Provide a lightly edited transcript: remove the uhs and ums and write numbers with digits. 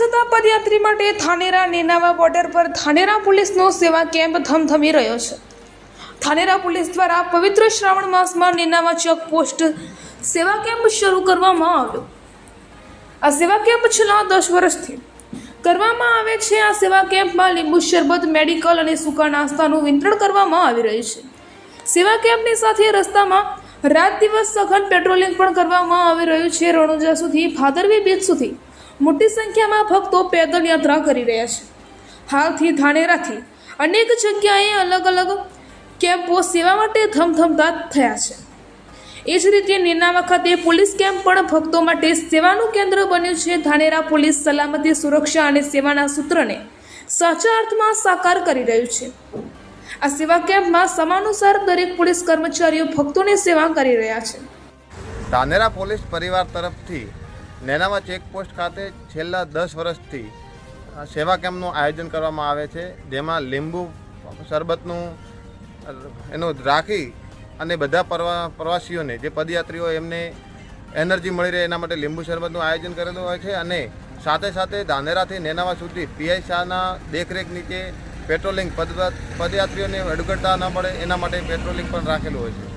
જતા પદયાત્રી માટે ધાનેરા નેનાવા બોર્ડર પર ધાનેરા પોલીસનો સેવા કેમ્પ ધમધમી રહ્યો છે। ધાનેરા પોલીસ દ્વારા પવિત્ર શ્રાવણ માસમાં નેનાવા ચેકપોસ્ટ સેવા કેમ્પ શરૂ કરવામાં આવ્યો। આ સેવા કેમ્પ છેલ્લા 10 વર્ષથી કરવામાં આવે છે। આ સેવા કેમ્પમાં લીંબુ શરબત, મેડિકલ અને સૂકા નાસ્તાનું વિતરણ કરવામાં આવી રહ્યું છે। સેવા કેમ્પની સાથે રસ્તામાં રાત દિવસ સઘન પેટ્રોલિંગ પણ કરવામાં આવી રહ્યું છે। રણુજા સુધી ભાદરવી બીચ સુધી મોટી સંખ્યામાં ભક્તો પેદલ યાત્રા કરી રહ્યા છે। હાલથી ધાનેરાથી અનેક જગ્યાએ અલગ અલગ કેમ્પો સેવા માટે ધમધમતા થયા છે। એ જ રીતે નેનાવા ખાતે પોલીસ કેમ્પ પણ ભક્તો માટે સેવાનું કેન્દ્ર બન્યું છે। ધાનેરા પોલીસ સલામતી, સુરક્ષા અને સેવાના સૂત્રને સાચા અર્થમાં સાકાર કરી રહ્યું છે। આ સેવા કેમ્પમાં સમાનુસાર દરેક પોલીસ કર્મચારીઓ ભક્તોની સેવા કરી રહ્યા છે। ધાનેરા પોલીસ પરિવાર તરફથી નેનાવા ચેકપોસ્ટ ખાતે છેલ્લા 10 વર્ષથી સેવા કેમ્પનું આયોજન કરવામાં આવે છે, જેમાં લીંબુ શરબતનું એનું રાખી અને બધા પ્રવાસીઓને જે પદયાત્રીઓ એમને એનર્જી મળી રહે એના માટે લીંબુ શરબતનું આયોજન કરેલું હોય છે। અને સાથે સાથે ધાનેરાથી નેનાવા સુધી પીઆઈ શાહના દેખરેખ નીચે પેટ્રોલિંગ પદયાત્રીઓને અડગડતા ન પડે એના માટે પેટ્રોલિંગ પણ રાખેલું હોય છે।